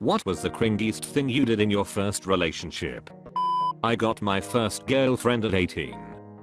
What was the cringiest thing you did in your first relationship? I got my first girlfriend at 18.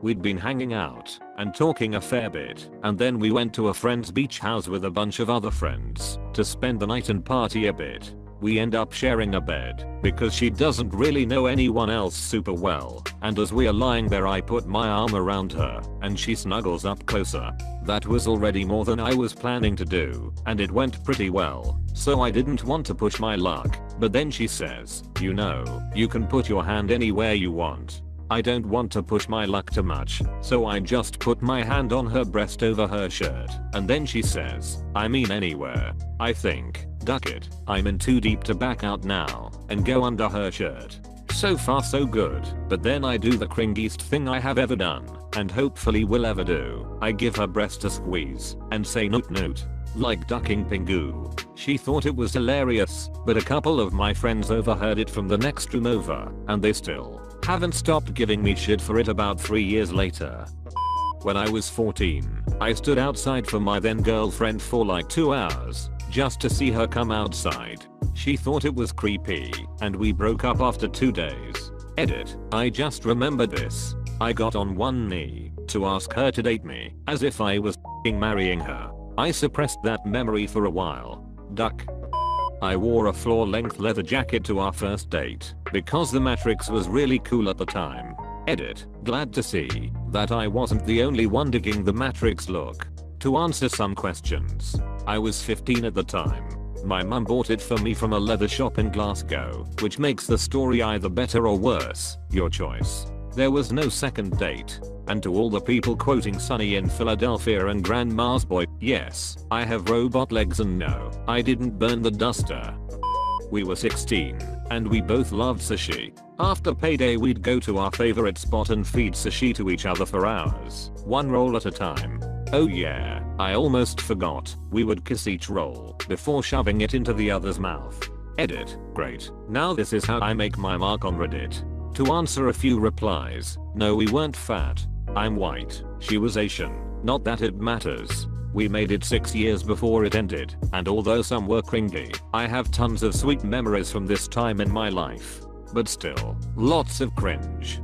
We'd been hanging out and talking a fair bit, and then we went to a friend's beach house with a bunch of other friends to spend the night and party a bit. We end up sharing a bed because she doesn't really know anyone else super well, and as we are lying there I put my arm around her and she snuggles up closer. That was already more than I was planning to do, and it went pretty well, so I didn't want to push my luck, but then she says, you know, you can put your hand anywhere you want. I don't want to push my luck too much, so I just put my hand on her breast over her shirt, and then she says, I mean anywhere. I think, duck it, I'm in too deep to back out now, and go under her shirt. So far so good, but then I do the cringiest thing I have ever done, and hopefully will ever do. I give her breast a squeeze, and say noot noot. Like ducking Pingu. She thought it was hilarious, but a couple of my friends overheard it from the next room over, and they still haven't stopped giving me shit for it about 3 years later. When I was 14, I stood outside for my then girlfriend for like 2 hours, just to see her come outside. She thought it was creepy, and we broke up after 2 days. Edit. I just remembered this. I got on one knee to ask her to date me, as if I was marrying her. I suppressed that memory for a while. Duck. I wore a floor-length leather jacket to our first date because the Matrix was really cool at the time. Edit. Glad to see that I wasn't the only one digging the Matrix look. To answer some questions, I was 15 at the time. My mum bought it for me from a leather shop in Glasgow, which makes the story either better or worse, your choice. There was no second date. And to all the people quoting Sunny in Philadelphia and Grandma's Boy, yes, I have robot legs and no, I didn't burn the duster. We were 16, and we both loved sushi. After payday we'd go to our favorite spot and feed sushi to each other for hours, one roll at a time. Oh yeah, I almost forgot, we would kiss each roll before shoving it into the other's mouth. Edit. Great. Now this is how I make my mark on Reddit. To answer a few replies, no we weren't fat. I'm white, she was Asian, not that it matters. We made it 6 years before it ended, and although some were cringy, I have tons of sweet memories from this time in my life. But still, lots of cringe.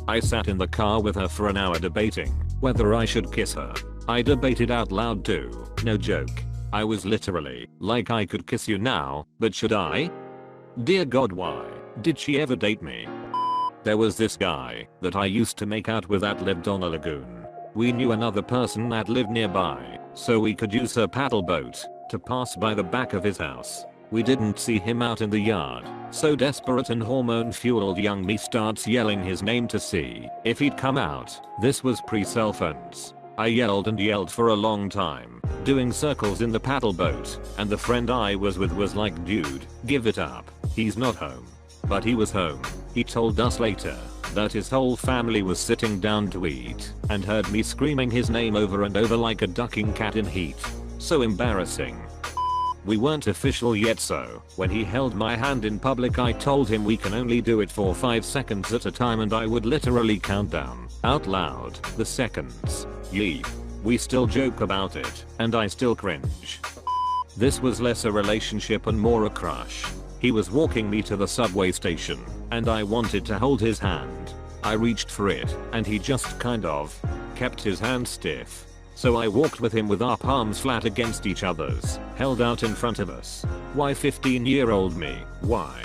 I sat in the car with her for an hour debating whether I should kiss her. I debated out loud too, no joke. I was literally like I could kiss you now, but should I? Dear God, why did she ever date me? There was this guy that I used to make out with that lived on a lagoon. We knew another person that lived nearby, so we could use her paddle boat to pass by the back of his house. We didn't see him out in the yard, so desperate and hormone-fueled young me starts yelling his name to see if he'd come out. This was pre-cell phones. I yelled and yelled for a long time, doing circles in the paddle boat, and the friend I was with was like, dude, give it up, he's not home. But he was home. He told us later that his whole family was sitting down to eat and heard me screaming his name over and over like a ducking cat in heat. So embarrassing. We weren't official yet, so when he held my hand in public I told him we can only do it for 5 seconds at a time, and I would literally count down out loud the seconds. Yeet. We still joke about it, and I still cringe. This was less a relationship and more a crush. He was walking me to the subway station, and I wanted to hold his hand. I reached for it, and he just kind of kept his hand stiff. So I walked with him with our palms flat against each other's, held out in front of us. Why 15-year-old me? Why?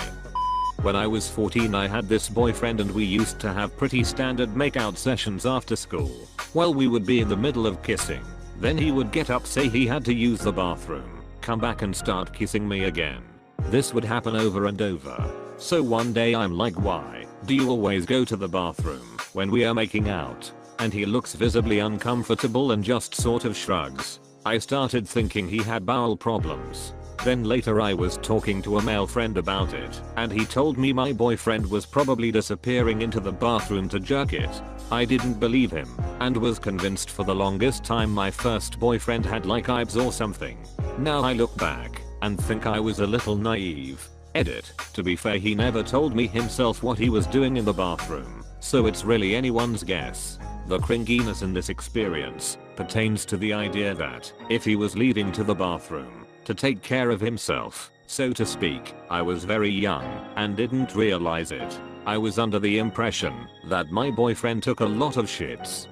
When I was 14 I had this boyfriend and we used to have pretty standard makeout sessions after school. Well, we would be in the middle of kissing. Then he would get up, say he had to use the bathroom, come back and start kissing me again. This would happen over and over. So one day I'm like, why do you always go to the bathroom when we are making out? And he looks visibly uncomfortable and just sort of shrugs. I started thinking he had bowel problems. Then later I was talking to a male friend about it, and he told me my boyfriend was probably disappearing into the bathroom to jerk it. I didn't believe him, and was convinced for the longest time my first boyfriend had like IBS or something. Now I look back and think I was a little naive. Edit. To be fair, he never told me himself what he was doing in the bathroom, so it's really anyone's guess. The cringiness in this experience pertains to the idea that if he was leaving to the bathroom to take care of himself, so to speak. I was very young and didn't realize it. I was under the impression that my boyfriend took a lot of shits.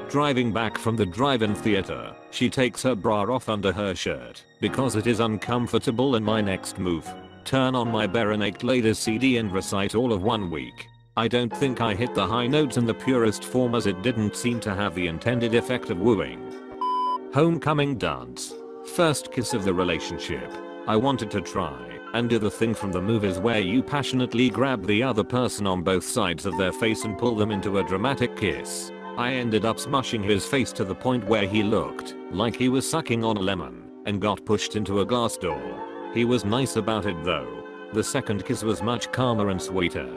Driving back from the drive-in theater, she takes her bra off under her shirt because it is uncomfortable, and my next move, turn on my Barenaked Ladies CD and recite all of 1 week. I don't think I hit the high notes in the purest form, as it didn't seem to have the intended effect of wooing. Homecoming dance. First kiss of the relationship. I wanted to try and do the thing from the movies where you passionately grab the other person on both sides of their face and pull them into a dramatic kiss. I ended up smushing his face to the point where he looked like he was sucking on a lemon and got pushed into a glass door. He was nice about it though. The second kiss was much calmer and sweeter.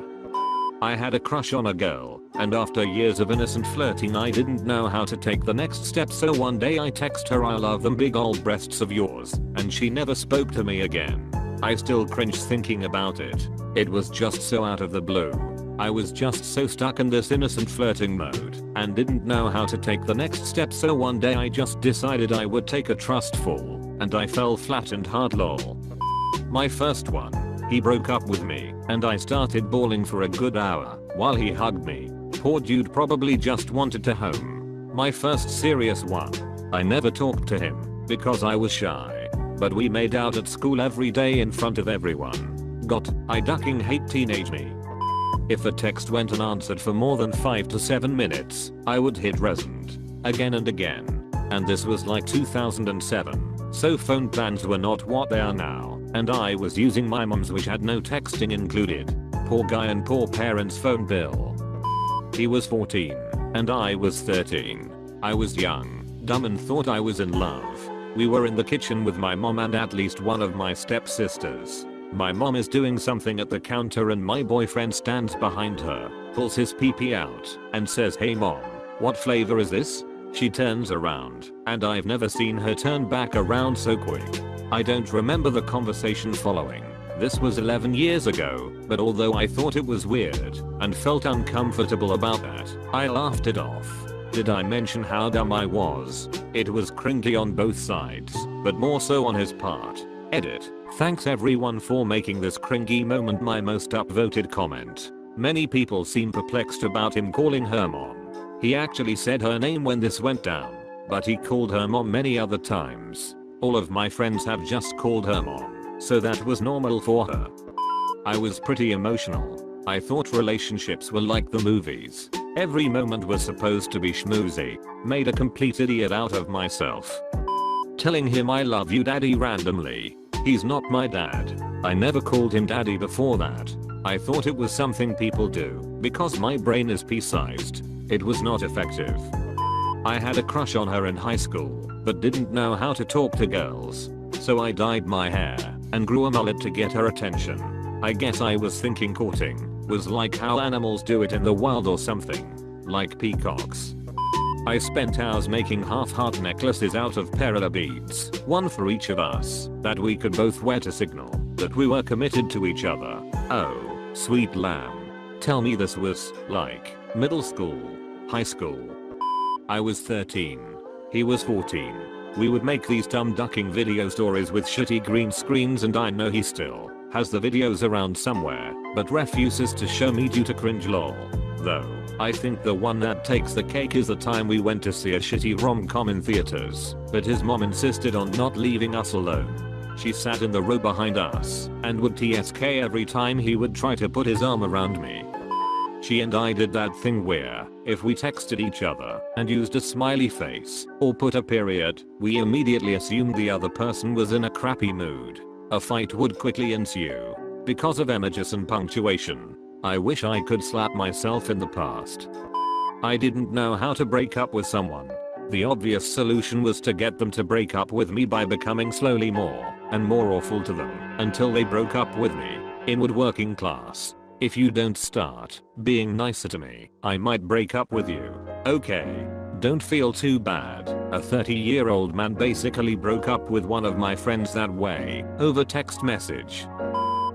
I had a crush on a girl, and after years of innocent flirting I didn't know how to take the next step, so one day I text her, "I love them big old breasts of yours," and she never spoke to me again. I still cringe thinking about it. It was just so out of the blue. I was just so stuck in this innocent flirting mode and didn't know how to take the next step, so one day I just decided I would take a trust fall, and I fell flat and hard lol. My first one. He broke up with me, and I started bawling for a good hour while he hugged me. Poor dude probably just wanted to home. My first serious one. I never talked to him because I was shy, but we made out at school every day in front of everyone. I ducking hate teenage me. If a text went unanswered for more than 5 to 7 minutes, I would hit resend again and again. And this was like 2007, so phone plans were not what they are now, and I was using my mom's, which had no texting included. Poor guy and poor parents' phone bill. He was 14 and I was 13. I was young, dumb, and thought I was in love. We were in the kitchen with my mom and at least one of my stepsisters. My mom is doing something at the counter and my boyfriend stands behind her, pulls his pee-pee out, and says, "Hey mom, what flavor is this?" She turns around, and I've never seen her turn back around so quick. I don't remember the conversation following. This was 11 years ago, but although I thought it was weird and felt uncomfortable about that, I laughed it off. Did I mention how dumb I was? It was cringy on both sides, but more so on his part. Edit. Thanks everyone for making this cringy moment my most upvoted comment. Many people seem perplexed about him calling her mom. He actually said her name when this went down, but he called her mom many other times. All of my friends have just called her mom, so that was normal for her. I was pretty emotional. I thought relationships were like the movies. Every moment was supposed to be schmoozy. Made a complete idiot out of myself. Telling him I love you daddy randomly. He's not my dad. I never called him daddy before that. I thought it was something people do because my brain is pea-sized. It was not effective. I had a crush on her in high school, but didn't know how to talk to girls. So I dyed my hair and grew a mullet to get her attention. I guess I was thinking courting was like how animals do it in the wild or something. Like peacocks. I spent hours making half-heart necklaces out of perilla beads, one for each of us, that we could both wear to signal that we were committed to each other. Oh, sweet lamb. Tell me this was, like, middle school, high school. I was 13. He was 14. We would make these dumb ducking video stories with shitty green screens, and I know he still has the videos around somewhere, but refuses to show me due to cringe lol. Though, I think the one that takes the cake is the time we went to see a shitty rom-com in theaters, but his mom insisted on not leaving us alone. She sat in the row behind us and would TSK every time he would try to put his arm around me. She and I did that thing where, if we texted each other and used a smiley face or put a period, we immediately assumed the other person was in a crappy mood. A fight would quickly ensue because of emojis and punctuation. I wish I could slap myself in the past. I didn't know how to break up with someone. The obvious solution was to get them to break up with me by becoming slowly more and more awful to them until they broke up with me. Inward working class. If you don't start being nicer to me, I might break up with you. Okay. Don't feel too bad. A 30-year-old man basically broke up with one of my friends that way, over text message.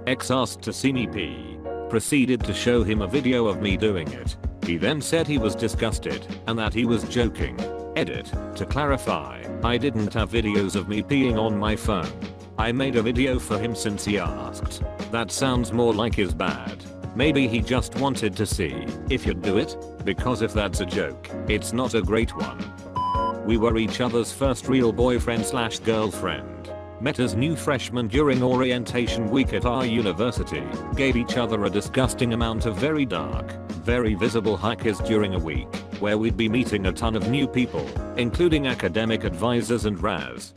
X asked to see me pee. Proceeded to show him a video of me doing it. He then said he was disgusted and that he was joking. Edit. To clarify, I didn't have videos of me peeing on my phone. I made a video for him since he asked. That sounds more like his bad. Maybe he just wanted to see if you'd do it, because if that's a joke, it's not a great one. We were each other's first real boyfriend/girlfriend. Met as new freshmen during orientation week at our university. Gave each other a disgusting amount of very dark, very visible hikes during a week, where we'd be meeting a ton of new people, including academic advisors and Raz.